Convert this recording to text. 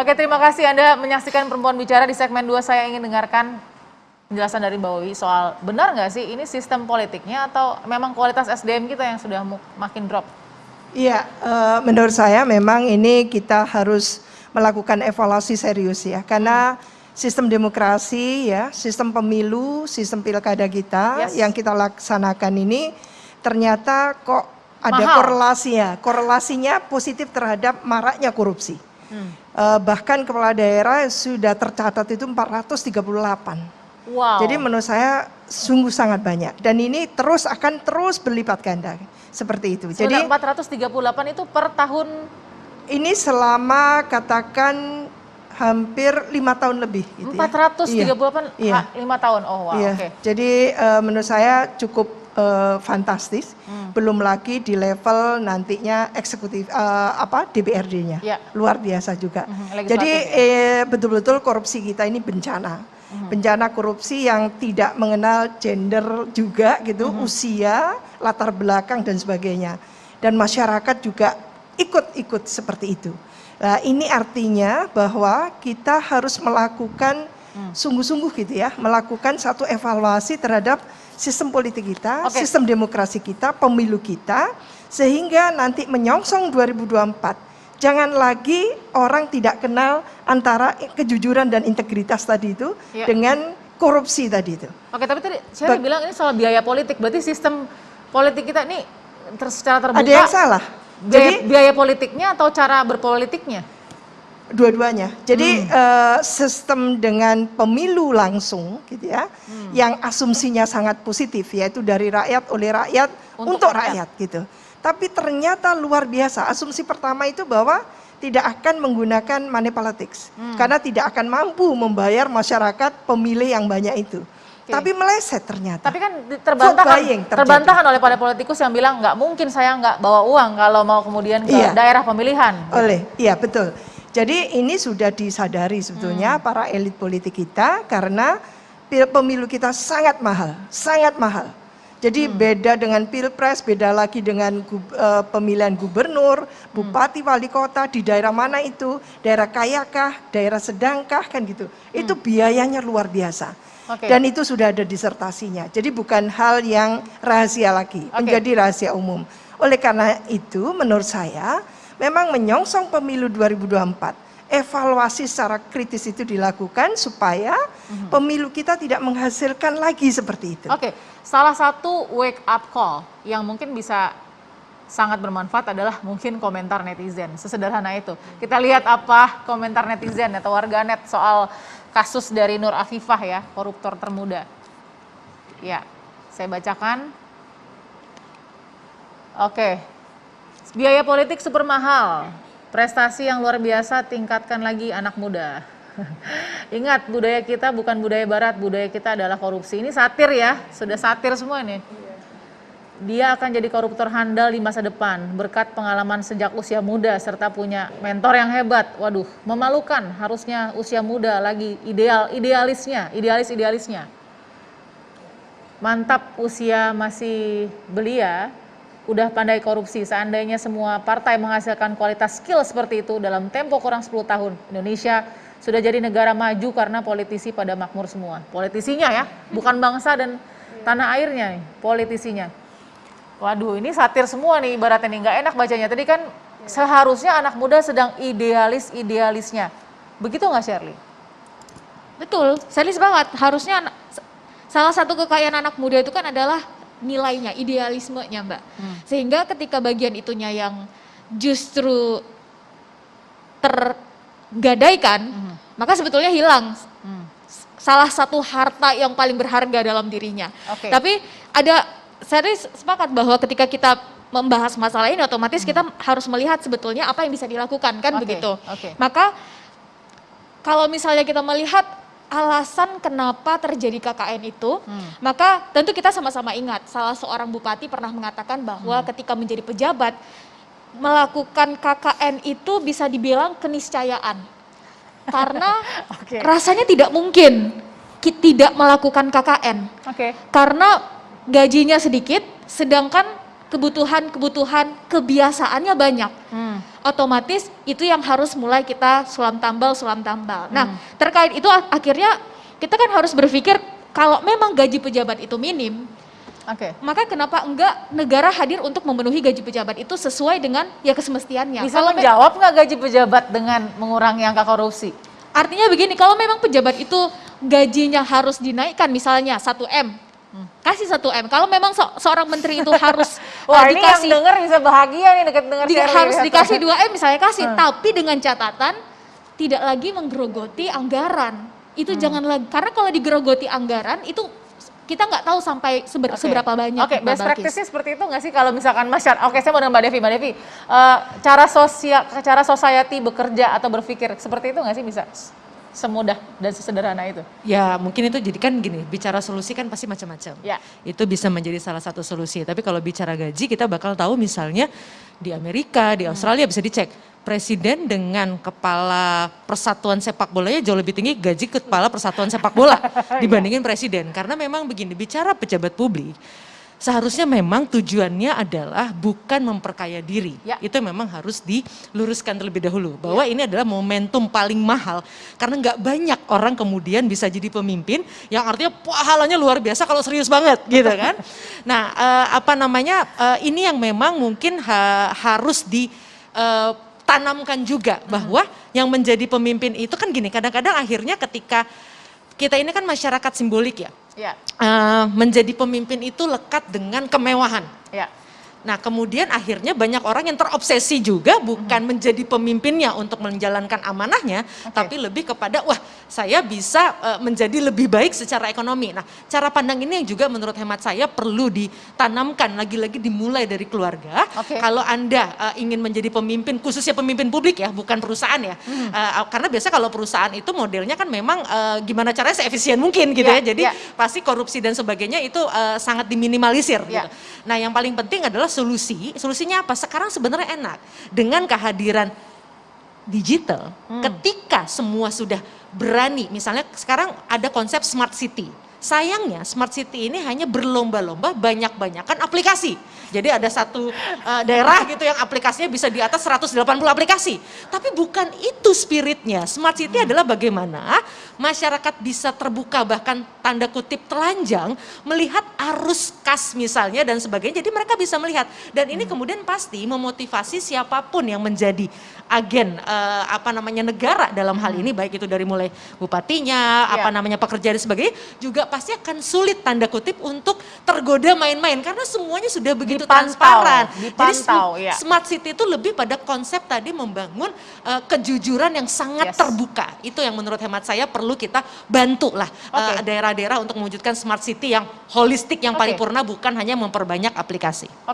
Oke, terima kasih Anda menyaksikan Perempuan Bicara. Di segmen 2 saya ingin dengarkan penjelasan dari Mbak Wiwi soal benar nggak sih ini sistem politiknya atau memang kualitas SDM kita yang sudah makin drop? Iya, menurut saya memang ini kita harus melakukan evaluasi serius ya, karena sistem demokrasi ya, sistem pemilu, sistem pilkada kita yang kita laksanakan ini ternyata kok ada korelasinya positif terhadap maraknya korupsi. Bahkan kepala daerah sudah tercatat itu 438. Wow. Jadi menurut saya sungguh sangat banyak dan ini akan terus berlipat ganda seperti itu. Jadi 438 itu per tahun? Ini selama katakan hampir 5 tahun lebih. Gitu 438 ya. 5 tahun, oh wow. Iya. Okay. Jadi menurut saya cukup fantastis. Belum lagi di level nantinya eksekutif DPRD-nya luar biasa juga. Jadi betul-betul korupsi kita ini bencana. Bencana korupsi yang tidak mengenal gender juga gitu, usia, latar belakang dan sebagainya. Dan masyarakat juga ikut seperti itu. Nah, ini artinya bahwa kita harus melakukan sungguh-sungguh gitu ya, melakukan satu evaluasi terhadap sistem politik kita, sistem demokrasi kita, pemilu kita, sehingga nanti menyongsong 2024. Jangan lagi orang tidak kenal antara kejujuran dan integritas tadi itu dengan korupsi tadi itu. Oke, tapi tadi saya bilang ini soal biaya politik, berarti sistem politik kita ini secara terbuka. Ada yang salah. Jadi biaya politiknya atau cara berpolitiknya? Dua-duanya. Jadi sistem dengan pemilu langsung gitu ya, yang asumsinya sangat positif yaitu dari rakyat, oleh rakyat, untuk rakyat gitu. Tapi ternyata luar biasa, asumsi pertama itu bahwa tidak akan menggunakan money politics. Karena tidak akan mampu membayar masyarakat pemilih yang banyak itu. Tapi meleset ternyata. Tapi kan terbantahkan oleh para politikus yang bilang nggak mungkin saya nggak bawa uang kalau mau kemudian ke daerah pemilihan. Iya betul. Jadi ini sudah disadari sebetulnya para elit politik kita karena pemilu kita sangat mahal, sangat mahal. Jadi beda dengan pilpres, beda lagi dengan pemilihan gubernur, bupati, wali kota di daerah mana itu, daerah kayakah, daerah sedangkah kan gitu. Itu biayanya luar biasa. Dan itu sudah ada disertasinya. Jadi bukan hal yang rahasia lagi, menjadi rahasia umum. Oleh karena itu menurut saya memang menyongsong pemilu 2024. Evaluasi secara kritis itu dilakukan supaya pemilu kita tidak menghasilkan lagi seperti itu. Salah satu wake up call yang mungkin bisa sangat bermanfaat adalah mungkin komentar netizen. Sesederhana itu. Kita lihat apa komentar netizen atau warganet soal kasus dari Nur Afifah ya, koruptor termuda. Ya, saya bacakan. Biaya politik super mahal. Prestasi yang luar biasa, tingkatkan lagi anak muda. Ingat, budaya kita bukan budaya barat, budaya kita adalah korupsi. Ini satir ya, sudah satir semua nih. Dia akan jadi koruptor handal di masa depan, berkat pengalaman sejak usia muda, serta punya mentor yang hebat. Waduh, memalukan, harusnya usia muda lagi idealisnya. Mantap usia masih belia, udah pandai korupsi. Seandainya semua partai menghasilkan kualitas skill seperti itu dalam tempo kurang 10 tahun, Indonesia sudah jadi negara maju karena politisi pada makmur semua. Politisinya ya, bukan bangsa dan tanah airnya nih, politisinya. Waduh, ini satir semua nih ibaratnya nih, nggak enak bacanya. Tadi kan seharusnya anak muda sedang idealisnya. Begitu nggak Shirley? Betul, serius banget. Harusnya salah satu kekayaan anak muda itu kan adalah nilainya, idealismenya Mbak. Sehingga ketika bagian itunya yang justru tergadaikan, maka sebetulnya hilang salah satu harta yang paling berharga dalam dirinya. Tapi saya sepakat bahwa ketika kita membahas masalah ini otomatis kita harus melihat sebetulnya apa yang bisa dilakukan kan begitu. Maka kalau misalnya kita melihat alasan kenapa terjadi KKN itu, maka tentu kita sama-sama ingat salah seorang bupati pernah mengatakan bahwa ketika menjadi pejabat melakukan KKN itu bisa dibilang keniscayaan. Karena rasanya tidak mungkin tidak melakukan KKN. Karena gajinya sedikit sedangkan kebutuhan kebiasaannya banyak. otomatis itu yang harus mulai kita sulam tambal. Nah, terkait itu akhirnya kita kan harus berpikir kalau memang gaji pejabat itu minim, maka kenapa enggak negara hadir untuk memenuhi gaji pejabat itu sesuai dengan ya kesemestiannya. Bisa menjawab nggak gaji pejabat dengan mengurangi angka korupsi? Artinya begini, kalau memang pejabat itu gajinya harus dinaikkan misalnya 1M, kasih 1M. Kalau memang seorang menteri itu harus Wah, ini yang denger bisa bahagia nih dengar harus dikasih 2M misalnya kasih, tapi dengan catatan tidak lagi menggerogoti anggaran. Itu jangan lagi, karena kalau digerogoti anggaran itu kita nggak tahu sampai seberapa banyak. Best practice-nya seperti itu nggak sih kalau misalkan masyarakat? Saya mau dengan Mbak Devi. Cara society bekerja atau berpikir seperti itu nggak sih, bisa semudah dan sesederhana itu? Ya mungkin itu jadi kan gini, bicara solusi kan pasti macam-macam. Ya. Itu bisa menjadi salah satu solusi. Tapi kalau bicara gaji kita bakal tahu misalnya di Amerika, di Australia bisa dicek. Presiden dengan kepala persatuan sepak bolanya jauh lebih tinggi gaji kepala persatuan sepak bola dibandingin presiden. Karena memang begini, bicara pejabat publik, seharusnya memang tujuannya adalah bukan memperkaya diri. Itu memang harus diluruskan terlebih dahulu. Bahwa ini adalah momentum paling mahal. Karena nggak banyak orang kemudian bisa jadi pemimpin yang artinya pahalanya luar biasa kalau serius banget gitu kan. Nah ini yang memang mungkin harus tanamkan juga bahwa yang menjadi pemimpin itu kan gini, kadang-kadang akhirnya ketika kita ini kan masyarakat simbolik ya, menjadi pemimpin itu lekat dengan kemewahan. Nah kemudian akhirnya banyak orang yang terobsesi juga bukan menjadi pemimpinnya untuk menjalankan amanahnya, tapi lebih kepada wah saya bisa menjadi lebih baik secara ekonomi. Nah cara pandang ini yang juga menurut hemat saya perlu ditanamkan, lagi-lagi dimulai dari keluarga. Kalau Anda ingin menjadi pemimpin, khususnya pemimpin publik ya, bukan perusahaan ya, karena biasa kalau perusahaan itu modelnya kan memang gimana caranya seefisien mungkin gitu ya, jadi pasti korupsi dan sebagainya itu sangat diminimalisir gitu. Nah yang paling penting adalah solusinya apa? Sekarang sebenarnya enak dengan kehadiran digital, ketika semua sudah berani, misalnya sekarang ada konsep smart city. Sayangnya smart city ini hanya berlomba-lomba banyak-banyakan aplikasi. Jadi ada satu daerah gitu yang aplikasinya bisa di atas 180 aplikasi. Tapi bukan itu spiritnya. Smart city adalah bagaimana masyarakat bisa terbuka, bahkan tanda kutip telanjang, melihat arus kas misalnya dan sebagainya. Jadi mereka bisa melihat. Dan ini kemudian pasti memotivasi siapapun yang menjadi agen negara dalam hal ini, baik itu dari mulai bupatinya, pekerja dan sebagainya, juga pasti akan sulit tanda kutip untuk tergoda main-main karena semuanya sudah begitu transparan. Jadi smart city itu lebih pada konsep tadi membangun kejujuran yang sangat terbuka. Itu yang menurut hemat saya perlu kita bantu lah daerah-daerah untuk mewujudkan smart city yang holistik, yang paripurna, bukan hanya memperbanyak aplikasi.